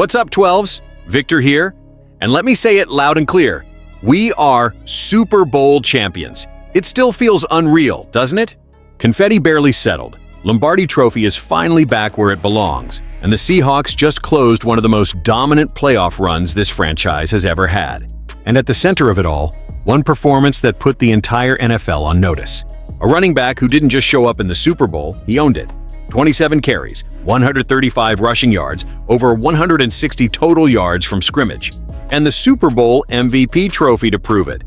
What's up, 12s? Victor here. And let me say it loud and clear. We are Super Bowl champions. It still feels unreal, doesn't it? Confetti barely settled. Lombardi Trophy is finally back where it belongs, and the Seahawks just closed one of the most dominant playoff runs this franchise has ever had. And at the center of it all, one performance that put the entire NFL on notice. A running back who didn't just show up in the Super Bowl, he owned it. 27 carries, 135 rushing yards, over 160 total yards from scrimmage, and the Super Bowl MVP trophy to prove it.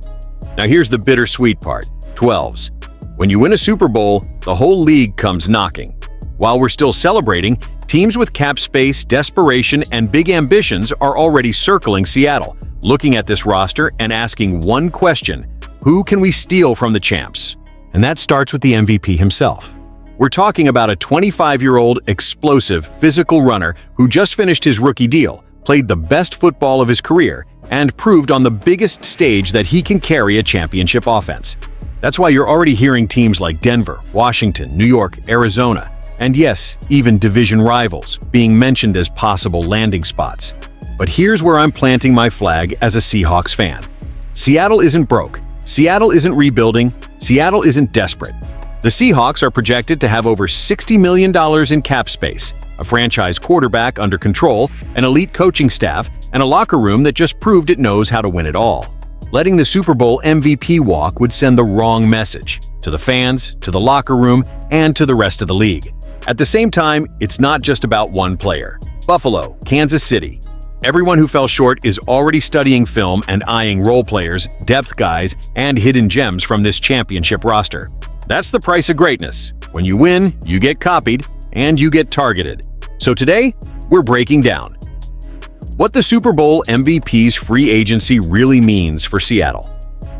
Now here's the bittersweet part, 12s. When you win a Super Bowl, the whole league comes knocking. While we're still celebrating, teams with cap space, desperation, and big ambitions are already circling Seattle, looking at this roster and asking one question: who can we steal from the champs? And that starts with the MVP himself. We're talking about a 25-year-old, explosive, physical runner who just finished his rookie deal, played the best football of his career, and proved on the biggest stage that he can carry a championship offense. That's why you're already hearing teams like Denver, Washington, New York, Arizona, and yes, even division rivals being mentioned as possible landing spots. But here's where I'm planting my flag as a Seahawks fan. Seattle isn't broke. Seattle isn't rebuilding. Seattle isn't desperate. The Seahawks are projected to have over $60 million in cap space, a franchise quarterback under control, an elite coaching staff, and a locker room that just proved it knows how to win it all. Letting the Super Bowl MVP walk would send the wrong message to the fans, to the locker room, and to the rest of the league. At the same time, it's not just about one player. Buffalo, Kansas City. Everyone who fell short is already studying film and eyeing role players, depth guys, and hidden gems from this championship roster. That's the price of greatness. When you win, you get copied, and you get targeted. So today, we're breaking down what the Super Bowl MVP's free agency really means for Seattle,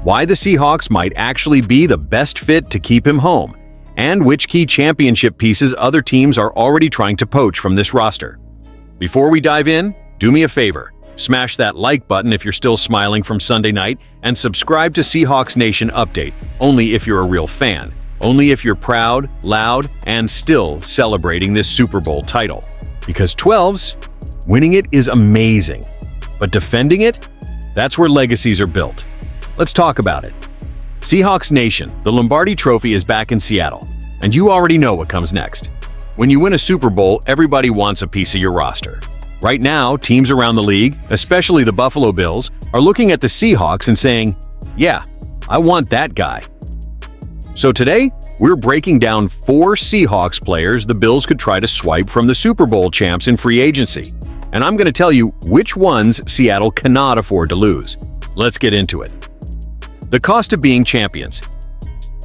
why the Seahawks might actually be the best fit to keep him home, and which key championship pieces other teams are already trying to poach from this roster. Before we dive in, do me a favor. Smash that like button if you're still smiling from Sunday night, and subscribe to Seahawks Nation Update, only if you're a real fan, only if you're proud, loud, and still celebrating this Super Bowl title. Because 12s, winning it is amazing, but defending it? That's where legacies are built. Let's talk about it. Seahawks Nation, the Lombardi Trophy is back in Seattle, and you already know what comes next. When you win a Super Bowl, everybody wants a piece of your roster. Right now, teams around the league, especially the Buffalo Bills, are looking at the Seahawks and saying, yeah, I want that guy. So today, we're breaking down 4 Seahawks players the Bills could try to swipe from the Super Bowl champs in free agency. And I'm going to tell you which ones Seattle cannot afford to lose. Let's get into it. The cost of being champions.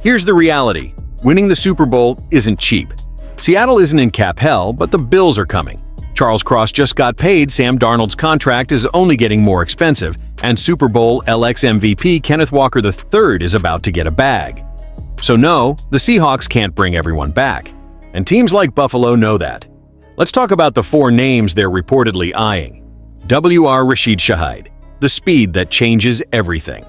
Here's the reality. Winning the Super Bowl isn't cheap. Seattle isn't in cap hell, but the Bills are coming. Charles Cross just got paid, Sam Darnold's contract is only getting more expensive, and Super Bowl LX MVP Kenneth Walker III is about to get a bag. So no, the Seahawks can't bring everyone back. And teams like Buffalo know that. Let's talk about the 4 names they're reportedly eyeing. W.R. Rashid Shaheed, the speed that changes everything.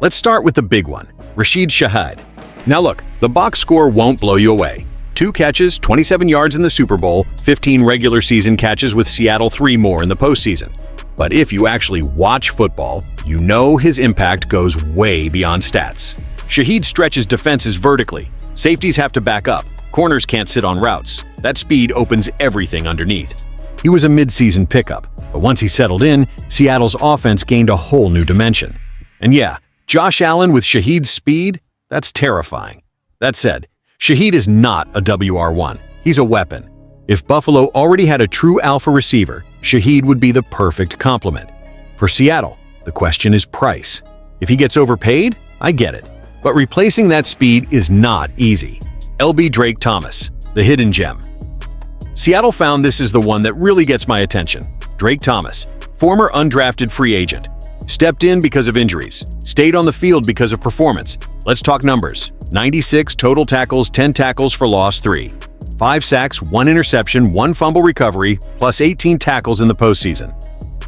Let's start with the big one, Rashid Shaheed. Now look, the box score won't blow you away. 2 catches, 27 yards in the Super Bowl, 15 regular season catches with Seattle, 3 more in the postseason. But if you actually watch football, you know his impact goes way beyond stats. Shaheed stretches defenses vertically. Safeties have to back up. Corners can't sit on routes. That speed opens everything underneath. He was a mid-season pickup, but once he settled in, Seattle's offense gained a whole new dimension. And yeah, Josh Allen with Shaheed's speed? That's terrifying. That said, Shaheed is not a WR1. He's a weapon. If Buffalo already had a true alpha receiver, Shaheed would be the perfect complement. For Seattle, the question is price. If he gets overpaid, I get it. But replacing that speed is not easy. LB Drake Thomas, the hidden gem. Seattle found this is the one that really gets my attention. Drake Thomas, former undrafted free agent. Stepped in because of injuries. Stayed on the field because of performance. Let's talk numbers. 96 total tackles, 10 tackles for loss, 3. 5 sacks, 1 interception, 1 fumble recovery, plus 18 tackles in the postseason.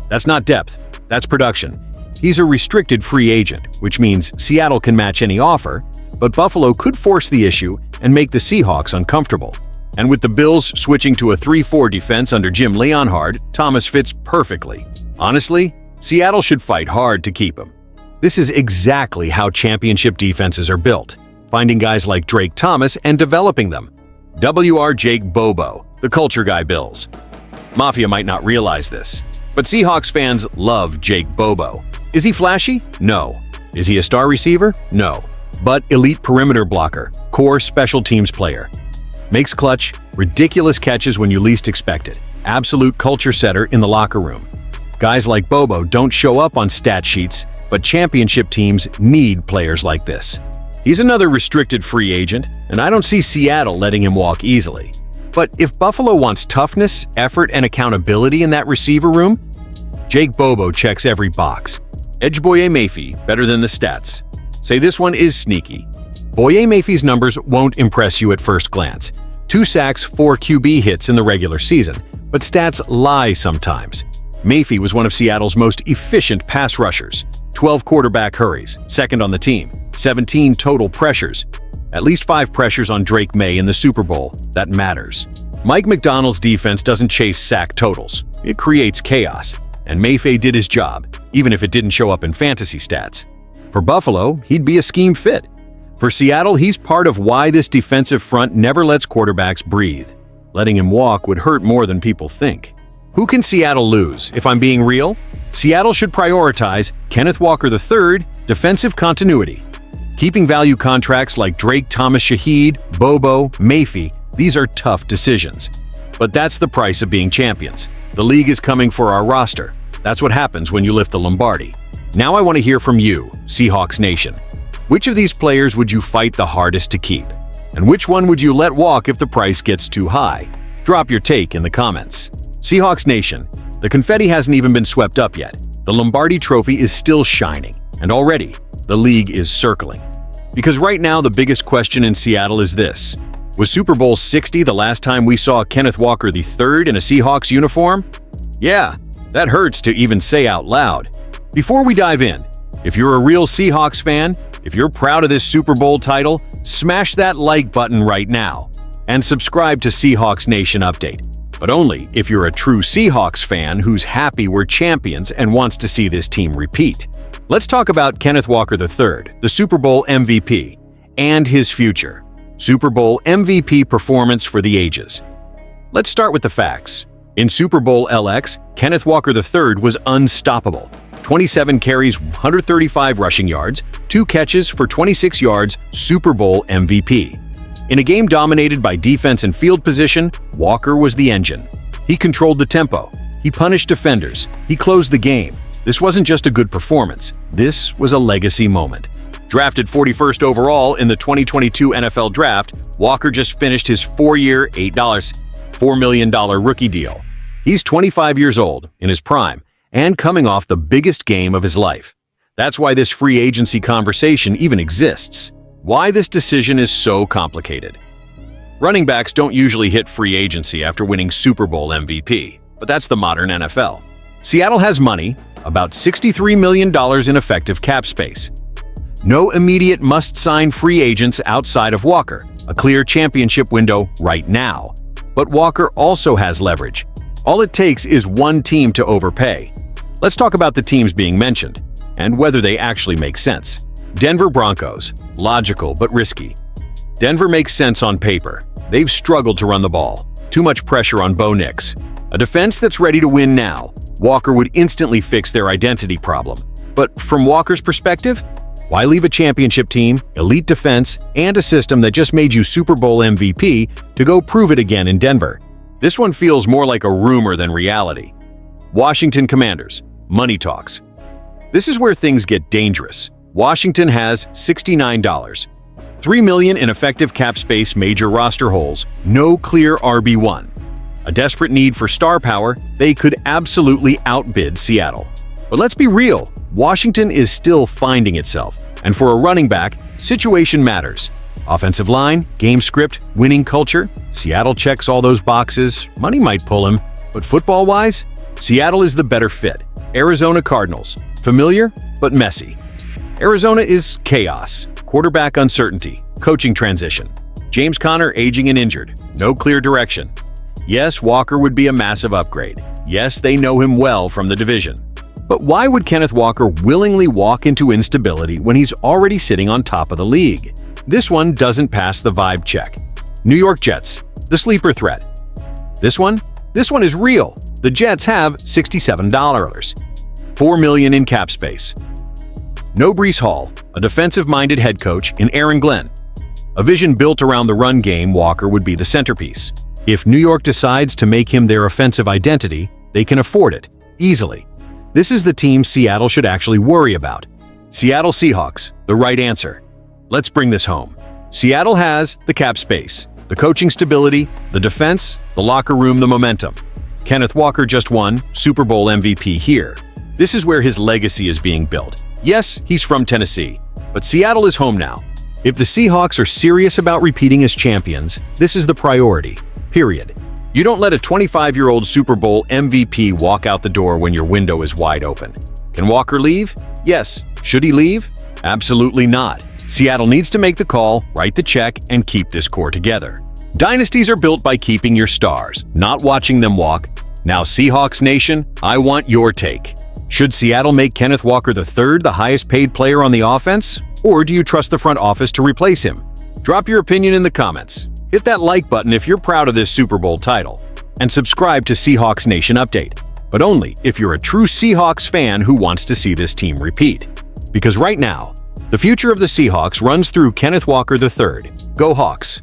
That's not depth, that's production. He's a restricted free agent, which means Seattle can match any offer, but Buffalo could force the issue and make the Seahawks uncomfortable. And with the Bills switching to a 3-4 defense under Jim Leonhard, Thomas fits perfectly. Honestly, Seattle should fight hard to keep him. This is exactly how championship defenses are built, finding guys like Drake Thomas and developing them. W.R. Jake Bobo, the culture guy Bills. Mafia might not realize this, but Seahawks fans love Jake Bobo. Is he flashy? No. Is he a star receiver? No. But elite perimeter blocker, core special teams player. Makes clutch, ridiculous catches when you least expect it. Absolute culture setter in the locker room. Guys like Bobo don't show up on stat sheets, but championship teams need players like this. He's another restricted free agent, and I don't see Seattle letting him walk easily. But if Buffalo wants toughness, effort, and accountability in that receiver room, Jake Bobo checks every box. Edge Boye Mayfield, better than the stats. Say this one is sneaky. Boye Mayfield's numbers won't impress you at first glance. 2 sacks, 4 QB hits in the regular season, but stats lie sometimes. Mayfield was one of Seattle's most efficient pass rushers. 12 quarterback hurries, second on the team. 17 total pressures. At least 5 pressures on Drake May in the Super Bowl. That matters. Mike McDonald's defense doesn't chase sack totals. It creates chaos. And Mayfield did his job, even if it didn't show up in fantasy stats. For Buffalo, he'd be a scheme fit. For Seattle, he's part of why this defensive front never lets quarterbacks breathe. Letting him walk would hurt more than people think. Who can Seattle lose, if I'm being real? Seattle should prioritize Kenneth Walker III, defensive continuity. Keeping value contracts like Drake Thomas Shaheed, Bobo, Mayfield, these are tough decisions. But that's the price of being champions. The league is coming for our roster. That's what happens when you lift the Lombardi. Now I want to hear from you, Seahawks Nation. Which of these players would you fight the hardest to keep? And which one would you let walk if the price gets too high? Drop your take in the comments. Seahawks Nation, the confetti hasn't even been swept up yet. The Lombardi Trophy is still shining, and already, the league is circling. Because right now, the biggest question in Seattle is this. Was Super Bowl 60 the last time we saw Kenneth Walker III in a Seahawks uniform? Yeah, that hurts to even say out loud. Before we dive in, if you're a real Seahawks fan, if you're proud of this Super Bowl title, smash that like button right now and subscribe to Seahawks Nation Update. But only if you're a true Seahawks fan who's happy we're champions and wants to see this team repeat. Let's talk about Kenneth Walker III, the Super Bowl MVP, and his future. Super Bowl MVP performance for the ages. Let's start with the facts. In Super Bowl LX, Kenneth Walker III was unstoppable. 27 carries, 135 rushing yards, 2 catches for 26 yards, Super Bowl MVP. In a game dominated by defense and field position, Walker was the engine. He controlled the tempo. He punished defenders. He closed the game. This wasn't just a good performance. This was a legacy moment. Drafted 41st overall in the 2022 NFL Draft, Walker just finished his 4-year, $4 million rookie deal. He's 25 years old, in his prime, and coming off the biggest game of his life. That's why this free agency conversation even exists. Why this decision is so complicated. Running backs don't usually hit free agency after winning Super Bowl MVP, but that's the modern NFL. Seattle has money, about $63 million in effective cap space. No immediate must-sign free agents outside of Walker, a clear championship window right now. But Walker also has leverage. All it takes is one team to overpay. Let's talk about the teams being mentioned, and whether they actually make sense. Denver Broncos, logical but risky. Denver makes sense on paper. They've struggled to run the ball. Too much pressure on Bo Nix. A defense that's ready to win now. Walker would instantly fix their identity problem. But from Walker's perspective, why leave a championship team, elite defense, and a system that just made you Super Bowl MVP to go prove it again in Denver? This one feels more like a rumor than reality. Washington Commanders, money talks. This is where things get dangerous. Washington has $69. $3 million in effective cap space, major roster holes, no clear RB1. A desperate need for star power, they could absolutely outbid Seattle. But let's be real, Washington is still finding itself. And for a running back, situation matters. Offensive line, game script, winning culture. Seattle checks all those boxes. Money might pull him. But football-wise, Seattle is the better fit. Arizona Cardinals. Familiar, but messy. Arizona is chaos, quarterback uncertainty, coaching transition. James Conner aging and injured. No clear direction. Yes, Walker would be a massive upgrade. Yes, they know him well from the division. But why would Kenneth Walker willingly walk into instability when he's already sitting on top of the league? This one doesn't pass the vibe check. New York Jets, the sleeper threat. This one is real. The Jets have $67, $4 million in cap space. No Breece Hall, a defensive-minded head coach in Aaron Glenn. A vision built around the run game, Walker would be the centerpiece. If New York decides to make him their offensive identity, they can afford it, easily. This is the team Seattle should actually worry about. Seattle Seahawks, the right answer. Let's bring this home. Seattle has the cap space, the coaching stability, the defense, the locker room, the momentum. Kenneth Walker just won Super Bowl MVP here. This is where his legacy is being built. Yes, he's from Tennessee, but Seattle is home now. If the Seahawks are serious about repeating as champions, this is the priority, period. You don't let a 25-year-old Super Bowl MVP walk out the door when your window is wide open. Can Walker leave? Yes. Should he leave? Absolutely not. Seattle needs to make the call, write the check, and keep this core together. Dynasties are built by keeping your stars, not watching them walk. Now, Seahawks Nation, I want your take. Should Seattle make Kenneth Walker III the highest-paid player on the offense? Or do you trust the front office to replace him? Drop your opinion in the comments. Hit that like button if you're proud of this Super Bowl title. And subscribe to Seahawks Nation Update. But only if you're a true Seahawks fan who wants to see this team repeat. Because right now, the future of the Seahawks runs through Kenneth Walker III. Go Hawks!